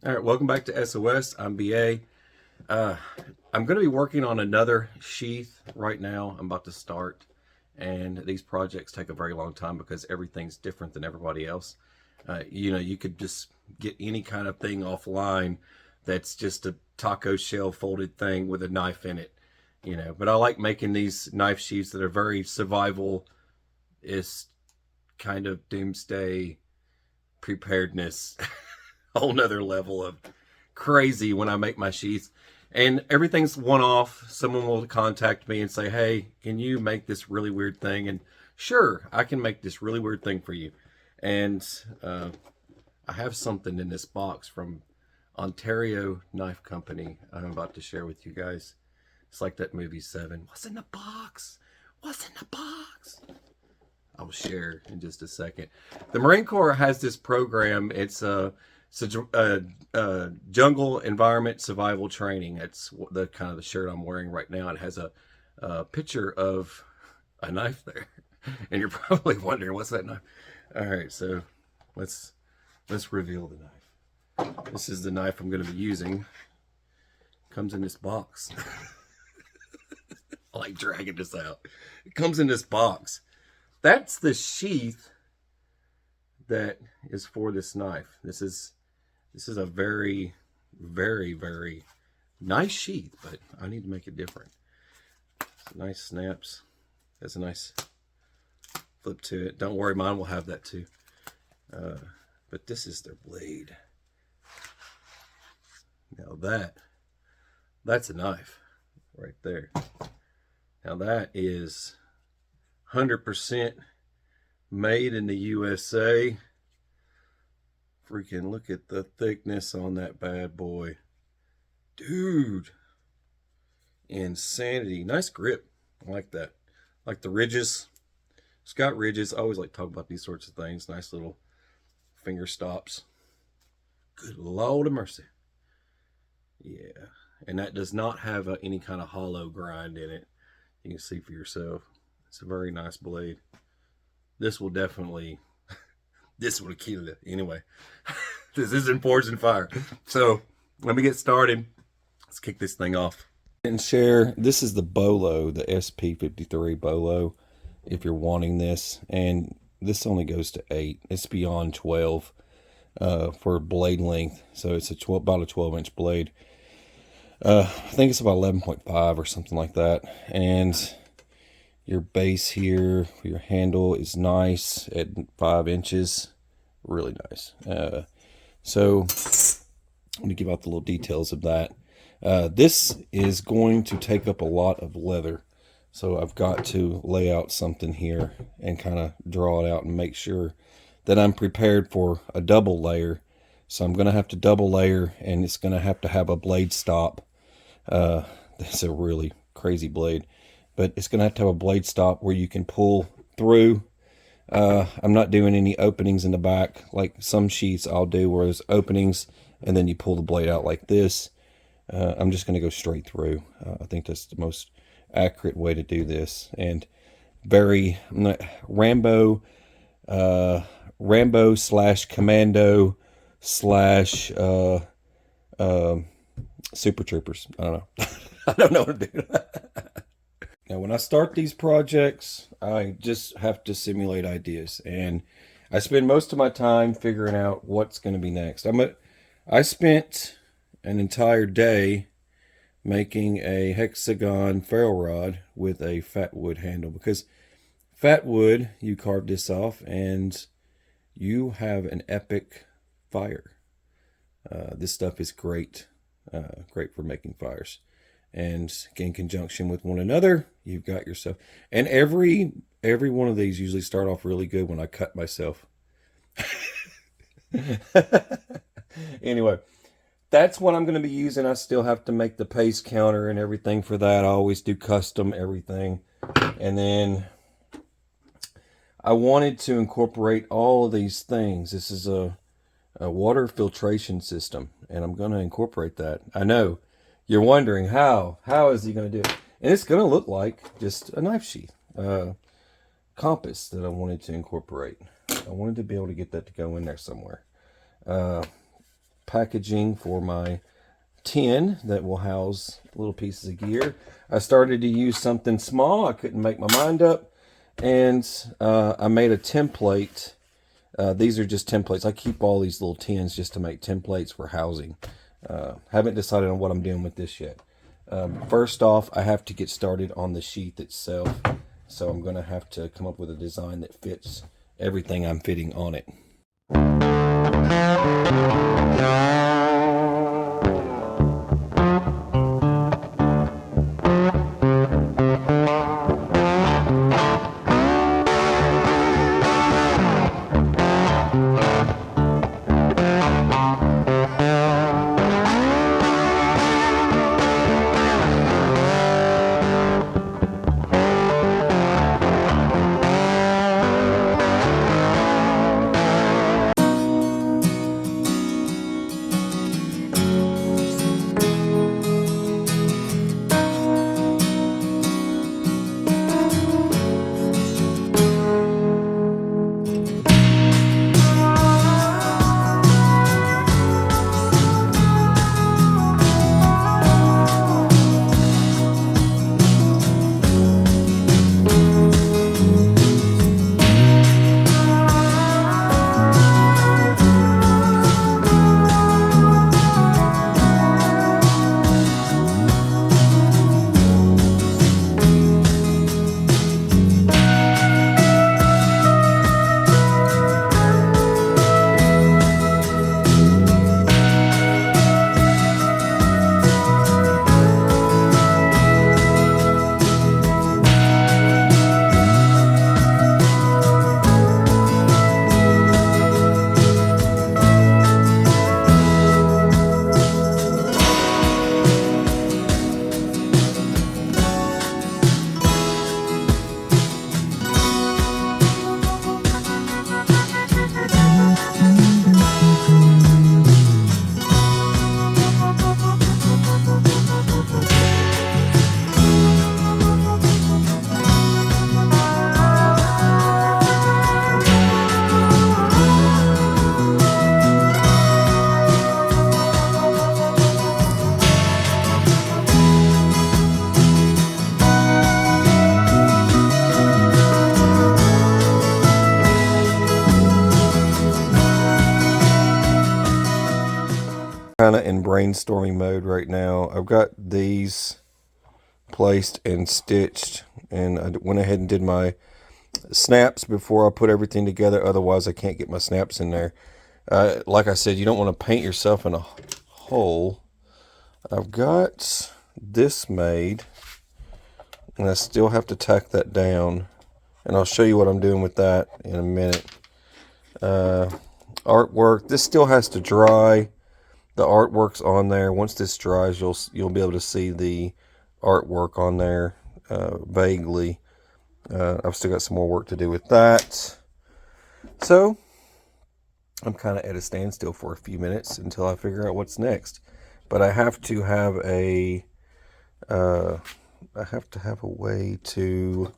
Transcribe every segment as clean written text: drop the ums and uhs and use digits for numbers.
All right, welcome back to SOS. I'm BA. I'm going to be working on another sheath right now. I'm about to start, and these projects take a very long time because everything's different than everybody else. You could just get any kind of thing offline that's just a taco shell folded thing with a knife in it, But I like making these knife sheaths that are very survival-ist, kind of Doomsday preparedness. Whole nother level of crazy when I make my sheaths, and everything's one-off. Someone will contact me and say, hey, can you make this really weird thing? And sure, I can make this really weird thing for you. And I have something in this box from Ontario Knife Company I'm about to share with you guys. It's like that movie 7. What's in the box? What's in the box? I'll share in just a second. The Marine Corps has this program. It's a jungle environment survival training. It's the kind of the shirt I'm wearing right now. It has a picture of a knife there, and you're probably wondering, what's that knife? All right, so let's reveal the knife. This is the knife I'm going to be using. Comes in this box. I like dragging this out. It comes in this box. That's the sheath that is for this knife. This is a very, very, very nice sheath, but I need to make it different. Nice snaps. There's a nice flip to it. Don't worry, mine will have that too. But this is their blade. Now that's a knife right there. Now that is 100% made in the USA. Freaking look at the thickness on that bad boy. Dude. Insanity. Nice grip. I like that. Like the ridges. It's got ridges. I always like to talk about these sorts of things. Nice little finger stops. Good Lord of mercy. Yeah. And that does not have any kind of hollow grind in it. You can see for yourself. It's a very nice blade. This will definitely... This would kill it. Anyway, this isn't Forged in Fire. So let me get started. Let's kick this thing off. And share, this is the Bolo, the SP53 Bolo, if you're wanting this. And this only goes to 8. It's beyond 12 for blade length. So it's about a 12-inch blade. I think it's about 11.5 or something like that. And your base here for your handle is nice at 5 inches. Really nice. So I'm going to give out the little details of that. This is going to take up a lot of leather. So I've got to lay out something here and kind of draw it out and make sure that I'm prepared for a double layer. So I'm going to have to double layer, and it's going to have a blade stop. That's a really crazy blade. But it's going to have a blade stop where you can pull through. I'm not doing any openings in the back like some sheaths I'll do where there's openings and then you pull the blade out like this. I'm just going to go straight through. I think that's the most accurate way to do this. And very Rambo slash Commando slash Super Troopers. I don't know. I don't know what to do. Now, when I start these projects, I just have to simulate ideas, and I spend most of my time figuring out what's going to be next. I spent an entire day making a hexagon ferrule rod with a fat wood handle, because fat wood, you carve this off, and you have an epic fire. This stuff is great, great for making fires. And in conjunction with one another, you've got yourself. And every one of these usually start off really good when I cut myself. Anyway, that's what I'm going to be using. I still have to make the pace counter and everything for that. I always do custom everything. And then I wanted to incorporate all of these things. This is a water filtration system, and I'm going to incorporate that. I know. You're wondering how is he going to do it? And it's going to look like just a knife sheath, compass that I wanted to incorporate. I wanted to be able to get that to go in there somewhere. packaging for my tin that will house little pieces of gear. I started to use something small. I couldn't make my mind up, and I made a template. These are just templates. I keep all these little tins just to make templates for housing. Haven't decided on what I'm doing with this yet. First off, I have to get started on the sheath itself, so I'm going to have to come up with a design that fits everything I'm fitting on it. Kind of in brainstorming mode right now. I've got these placed and stitched, and I went ahead and did my snaps before I put everything together. Otherwise, I can't get my snaps in there. Like I said, you don't want to paint yourself in a hole. I've got this made, and I still have to tack that down, and I'll show you what I'm doing with that in a minute. Artwork, this still has to dry. The artwork's on there. Once this dries, you'll be able to see the artwork on there vaguely. I've still got some more work to do with that. So I'm kind of at a standstill for a few minutes until I figure out what's next. But I have to have a way to.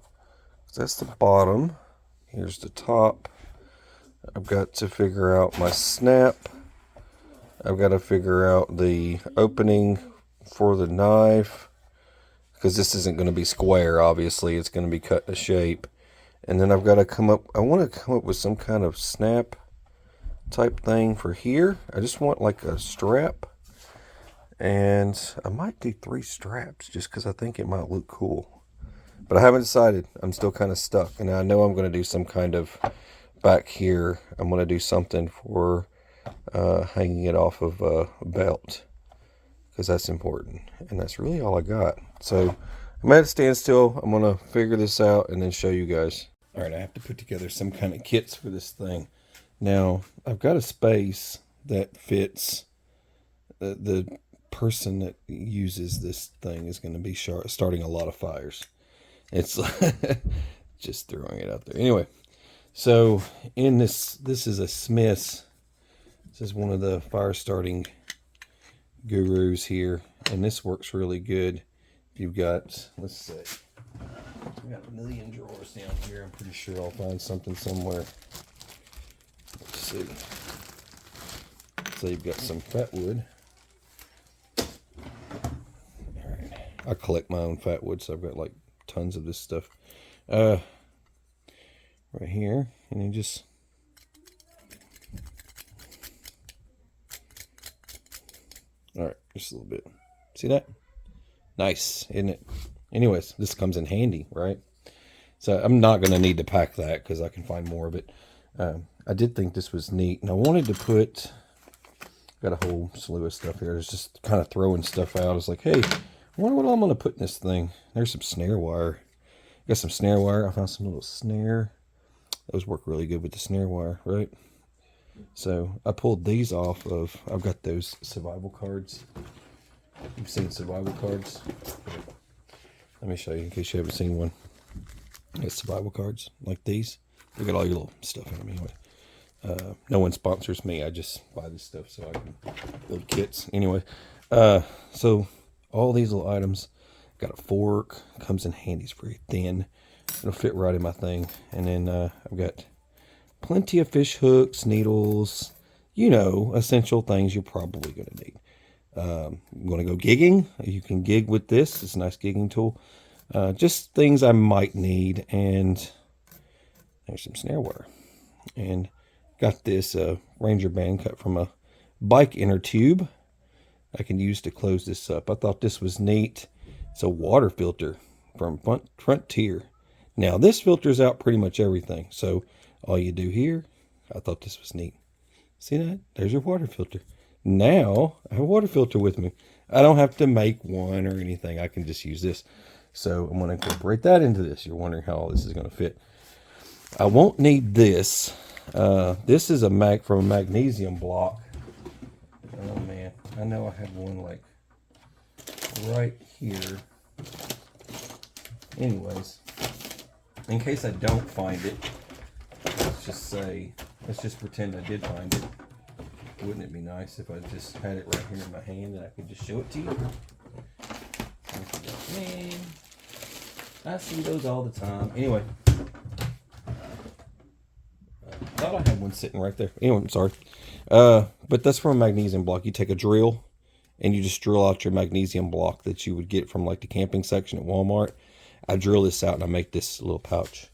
That's the bottom. Here's the top. I've got to figure out my snap. I've got to figure out the opening for the knife, because this isn't going to be square, obviously. It's going to be cut to shape. And then I've got to I want to come up with some kind of snap type thing for here. I just want like a strap. And I might do 3 straps just because I think it might look cool. But I haven't decided. I'm still kind of stuck. And I know I'm going to do some kind of back here. I'm going to do something for hanging it off of a belt, because that's important, and that's really all I got. So I'm at a standstill. I'm gonna figure this out and then show you guys. All right, I have to put together some kind of kits for this thing. Now I've got a space that fits. The person that uses this thing is going to be starting a lot of fires. It's just throwing it out there. Anyway, so in this is a Smith's. This is one of the fire starting gurus here, and this works really good. If you've got, let's see, I've got a million drawers down here. I'm pretty sure I'll find something somewhere. Let's see. So you've got some fat wood. All right. I collect my own fat wood, so I've got like tons of this stuff. Right here, and you just all right, just a little bit. See that? Nice, isn't it? Anyways, this comes in handy, right? So I'm not going to need to pack that because I can find more of it. I did think this was neat, and I wanted to put, got a whole slew of stuff here. It's just kind of throwing stuff out. It's like, hey, I wonder what I'm going to put in this thing. There's some snare wire. Got some snare wire. I found some little snare. Those work really good with the snare wire, right? So I pulled these off of, I've got those survival cards. You've seen survival cards? Let me show you in case you haven't seen one. It's survival cards like these. You got all your little stuff in them anyway. No one sponsors me. I just buy this stuff so I can build kits. Anyway, so all these little items. Got a fork. Comes in handy. It's very thin. It'll fit right in my thing. And then I've got plenty of fish hooks, needles. You know, essential things you're probably going to need. I'm going to go gigging. You can gig with this. It's a nice gigging tool. Just things I might need. And there's some snare wire. And got this Ranger band cut from a bike inner tube I can use to close this up. I thought this was neat. It's a water filter from Frontier. Now this filters out pretty much everything. So all you do here, I thought this was neat. See that? There's your water filter. Now I have a water filter with me. I don't have to make one or anything. I can just use this. So I'm going to incorporate that into this. You're wondering how all this is going to fit. I won't need this. This is a from a magnesium block. Oh man, I know I had one like right here. Anyways, in case I don't find it, let's just pretend I did find it. Wouldn't it be nice if I just had it right here in my hand and I could just show it to you? Man, I see those all the time. Anyway, I thought I had one sitting right there. Anyway, I'm sorry. But that's from a magnesium block. You take a drill and you just drill out your magnesium block that you would get from like the camping section at Walmart. I drill this out and I make this little pouch.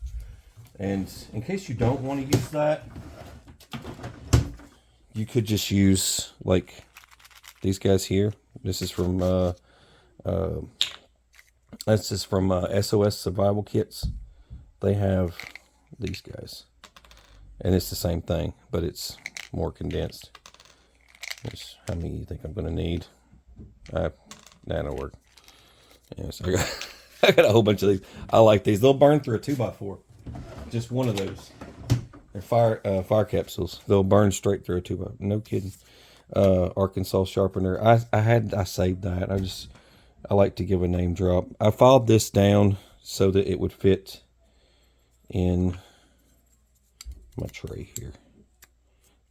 And in case you don't want to use that, you could just use like these guys here. This is from SOS Survival Kits. They have these guys. And it's the same thing, but it's more condensed. Here's how many you think I'm going to need. That'll work. Yes, I got a whole bunch of these. I like these. They'll burn through a 2x4. Just one of those. They're fire capsules. They'll burn straight through a 2x4. No kidding. Arkansas sharpener. I saved that. I like to give a name drop. I filed this down so that it would fit in my tray here.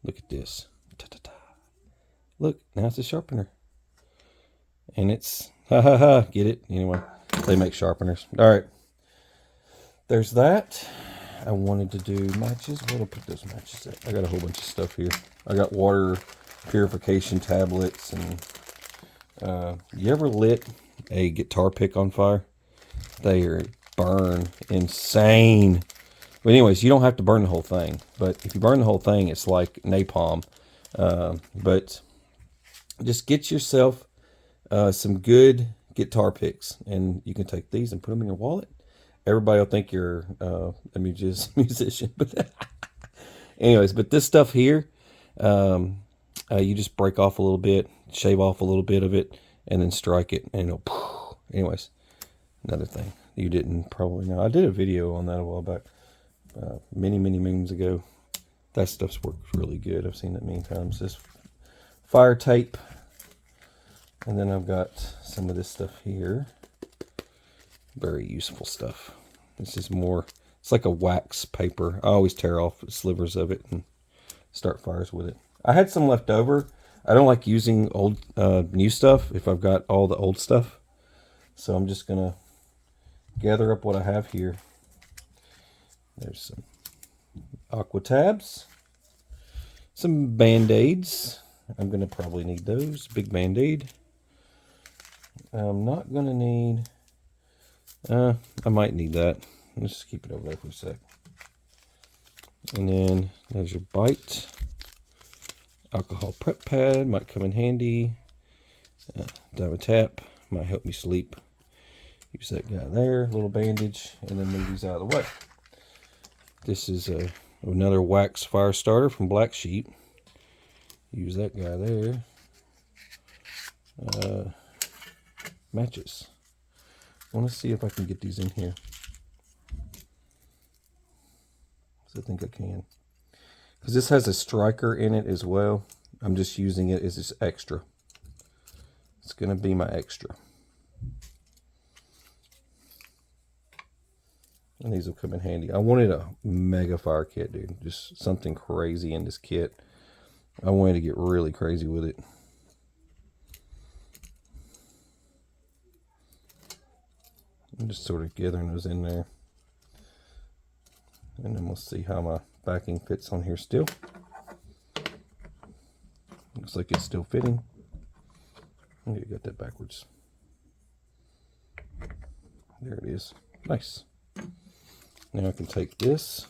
Look at this. Ta-ta-ta. Look, now it's a sharpener. And it's, get it? Anyway, they make sharpeners. All right. There's that. I wanted to do matches. Where'd I put those matches at? I got a whole bunch of stuff here. I got water purification tablets. And you ever lit a guitar pick on fire? They burn insane. But anyways, you don't have to burn the whole thing. But if you burn the whole thing, it's like napalm. But just get yourself some good guitar picks. And you can take these and put them in your wallet. Everybody will think you're a musician. But anyways, but this stuff here, you just break off a little bit, shave off a little bit of it, and then strike it. And it'll, anyways, another thing you didn't probably know. I did a video on that a while back. Many moons ago. That stuff's worked really good. I've seen it many times. This fire tape, and then I've got some of this stuff here. Very useful stuff. This is more, it's like a wax paper. I always tear off slivers of it and start fires with it. I had some left over. I don't like using old new stuff if I've got all the old stuff, so I'm just gonna gather up what I have here. There's some aqua tabs, some band-aids. I'm going to probably need those. Big Band-Aid. I'm not going to need... I might need that. Let's just keep it over there for a sec. And then there's your bite. Alcohol prep pad might come in handy. Diamond tap might help me sleep. Use that guy there. Little bandage. And then move these out of the way. This is another wax fire starter from Black Sheep. Use that guy there. Matches. I want to see if I can get these in here. I think I can. Because this has a striker in it as well. I'm just using it as this extra. It's going to be my extra. And these will come in handy. I wanted a mega fire kit, dude. Just something crazy in this kit. I wanted to get really crazy with it. I'm just sort of gathering those in there. And then we'll see how my backing fits on here still. Looks like it's still fitting. I think I got that backwards. There it is. Nice. Now I can take this.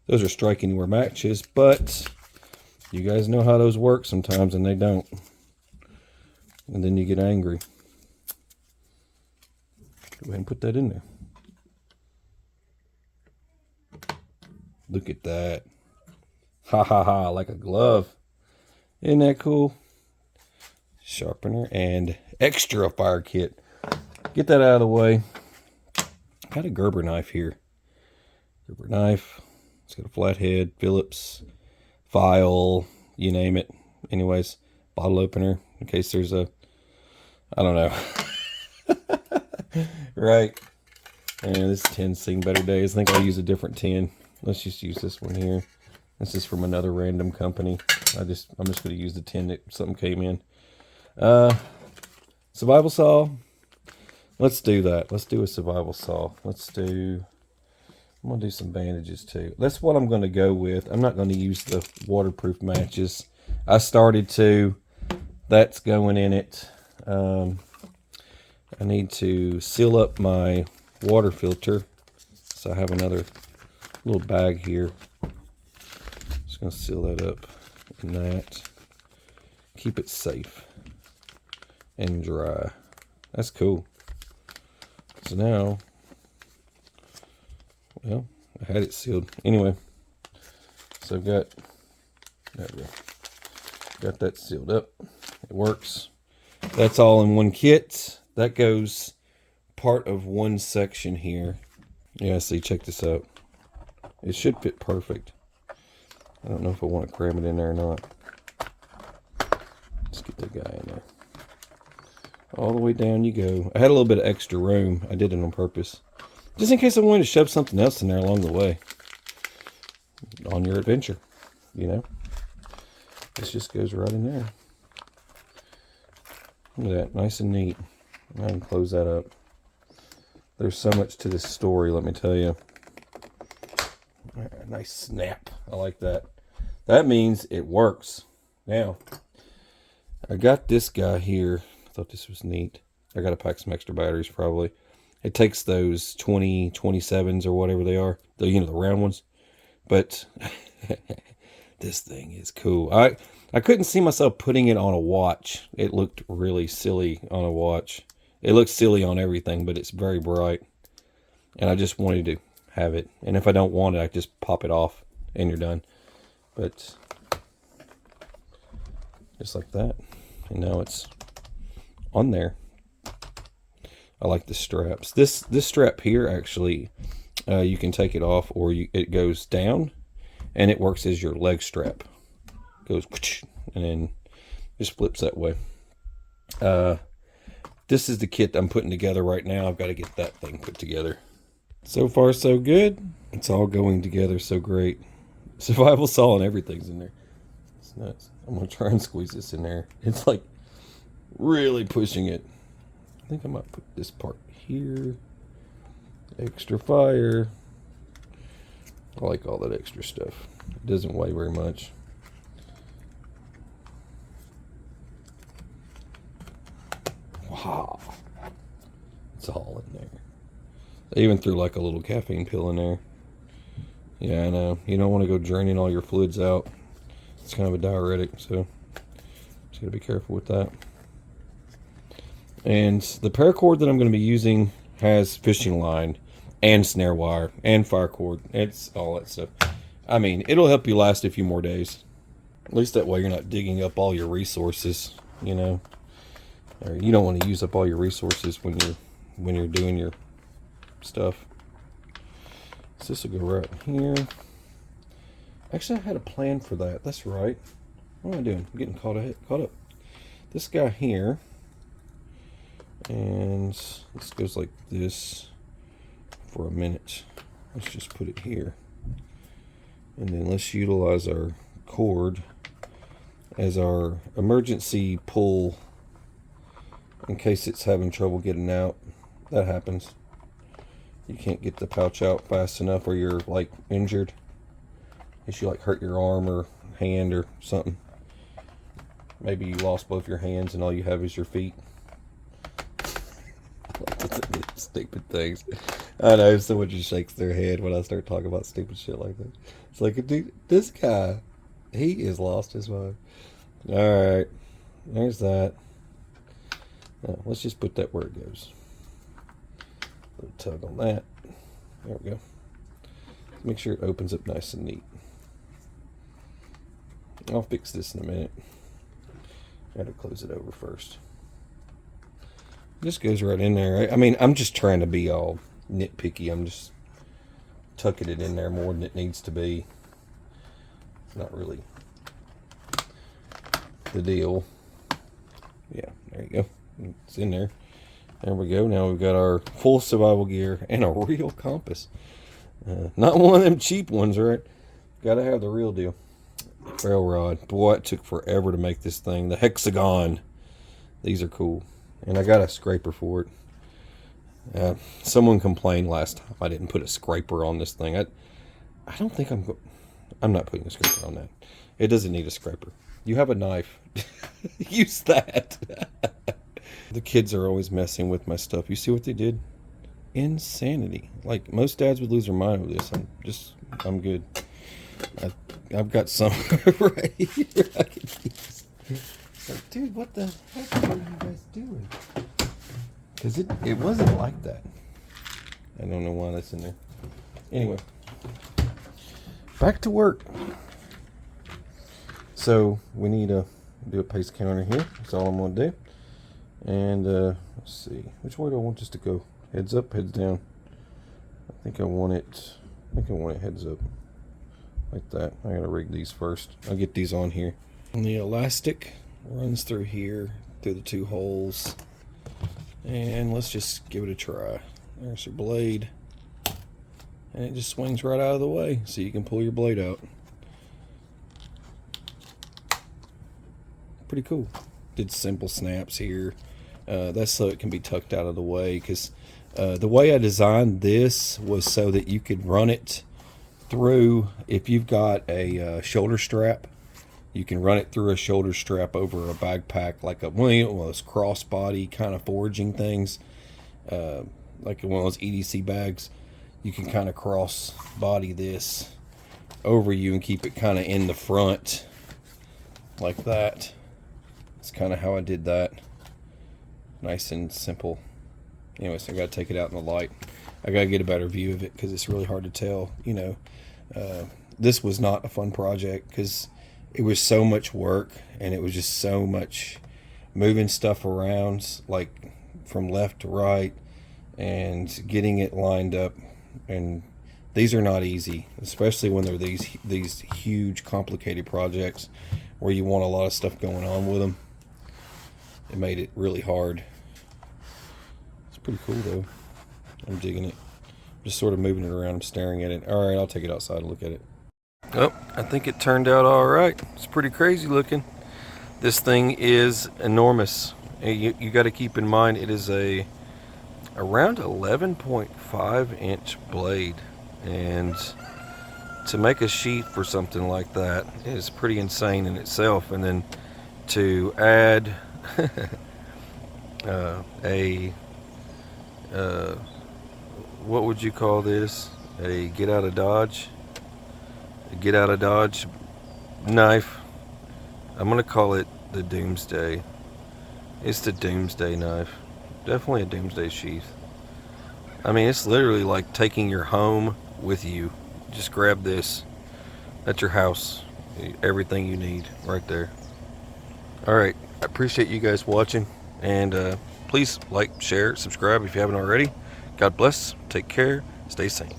Those are strike anywhere matches, but you guys know how those work sometimes and they don't. And then you get angry. Go ahead and put that in there. Look at that. Ha ha ha, like a glove. Isn't that cool? Sharpener and extra fire kit. Get that out of the way. Got a Gerber knife here. Gerber knife. It's got a flathead, Phillips, file, you name it. Anyways, bottle opener in case there's a, I don't know. Right. And this tin's seen better days. I think I'll use a different tin. Let's just use this one here. This is from another random company. I'm just going to use the tin that something came in. Survival saw. Let's do that. Let's do a survival saw. I'm going to do some bandages too. That's what I'm going to go with. I'm not going to use the waterproof matches. I started to. That's going in it. I need to seal up my water filter. So I have another little bag here. Just going to seal that up in that. Keep it safe and dry. That's cool. So now, well, I had it sealed. Anyway, so I've got, there we go. Got that sealed up. It works. That's all in one kit. That goes part of one section here. Yeah, see, check this out. It should fit perfect. I don't know if I want to cram it in there or not. Let's get that guy in there. All the way down you go. I had a little bit of extra room. I did it on purpose. Just in case I wanted to shove something else in there along the way. On your adventure, you know. This just goes right in there. Look at that, nice and neat. I can close that up. There's so much to this story, let me tell you. Nice snap. I like that. That means it works. Now, I got this guy here. I thought this was neat. I got to pack some extra batteries probably. It takes those 27s or whatever they are. The, you know, the round ones. But this thing is cool. I couldn't see myself putting it on a watch. It looked really silly on a watch. It looks silly on everything, but it's very bright. And I just wanted to have it. And if I don't want it, I just pop it off and you're done. But just like that. And now it's on there. I like the straps. This strap here, actually, you can take it off or it goes down. And it works as your leg strap. Goes and then just flips that way. This is the kit I'm putting together right now. I've got to get that thing put together. So far, so good. It's all going together so great. Survival saw and everything's in there. It's nuts. I'm going to try and squeeze this in there. It's like really pushing it. I think I might put this part here. Extra fire. I like all that extra stuff. It doesn't weigh very much. Ha! It's all in there. They even threw like a little caffeine pill in there. Yeah, I know. You don't want to go draining all your fluids out. It's kind of a diuretic, so just gotta be careful with that. And the paracord that I'm going to be using has fishing line and snare wire and fire cord. It's all that stuff. I mean, it'll help you last a few more days. At least that way you're not digging up all your resources, you know. Or you don't want to use up all your resources when you're doing your stuff. So this will go right here. Actually, I had a plan for that. That's right. What am I doing? I'm getting caught up. This guy here, and this goes like this for a minute. Let's just put it here, and then let's utilize our cord as our emergency pull in case it's having trouble getting out. That happens. You can't get the pouch out fast enough, or you're like injured. If you like hurt your arm or hand or something. Maybe you lost both your hands and all you have is your feet. Stupid things. I know someone just shakes their head when I start talking about stupid shit like that. It's like, dude, this guy, he is lost his mind. Alright, there's that. Now, let's just put that where it goes. A little tug on that. There we go. Make sure it opens up nice and neat. I'll fix this in a minute. Gotta close it over first. This goes right in there. I mean, I'm just trying to be all nitpicky. I'm just tucking it in there more than it needs to be. It's not really the deal. Yeah, there you go. It's in there. There we go. Now we've got our full survival gear and a real compass. Not one of them cheap ones, right? Gotta have the real deal. Trail rod. Boy, it took forever to make this thing. The hexagon. These are cool. And I got a scraper for it. Someone complained last time I didn't put a scraper on this thing. I don't think I'm not putting a scraper on that. It doesn't need a scraper. You have a knife. Use that. The kids are always messing with my stuff. You see what they did? Insanity. Like, most dads would lose their mind with this. I'm good. I've got some right here I can use. It's like, dude, what the heck are you guys doing? Because it wasn't like that. I don't know why that's in there. Anyway, back to work. So we need to do a pace counter here. That's all I'm going to do. And let's see, which way do I want this to go? Heads up, heads down. I think I want it heads up. Like that. I gotta rig these first. I'll get these on here. And the elastic runs through here, through the two holes. And let's just give it a try. There's your blade. And it just swings right out of the way, so you can pull your blade out. Pretty cool. Did simple snaps here. That's so it can be tucked out of the way, because the way I designed this was so that you could run it through, if you've got a shoulder strap, you can run it through a shoulder strap over a backpack, like one of those crossbody kind of foraging things, like one of those EDC bags. You can kind of cross body this over you and keep it kind of in the front like that. That's kind of how I did that. Nice and simple. Anyways, I got to take it out in the light. I got to get a better view of it because it's really hard to tell, you know. This was not a fun project because it was so much work, and it was just so much moving stuff around, like from left to right, and getting it lined up. And these are not easy, especially when they're these huge complicated projects where you want a lot of stuff going on with them. It made it really hard. It's pretty cool though. I'm digging it. Just sort of moving it around. I'm staring at it. All right, I'll take it outside and look at it. Oh, I think it turned out all right. It's pretty crazy looking. This thing is enormous. You got to keep in mind it is around 11.5 inch blade, and to make a sheath for something like that is pretty insane in itself. And then to add what would you call this? A get out of dodge? A get out of dodge knife. I'm gonna call it the Doomsday. It's the Doomsday knife. Definitely a Doomsday sheath. I mean, it's literally like taking your home with you. Just grab this at your house. Everything you need right there. Alright, I appreciate you guys watching. And please like, share, subscribe if you haven't already. God bless. Take care. Stay sane.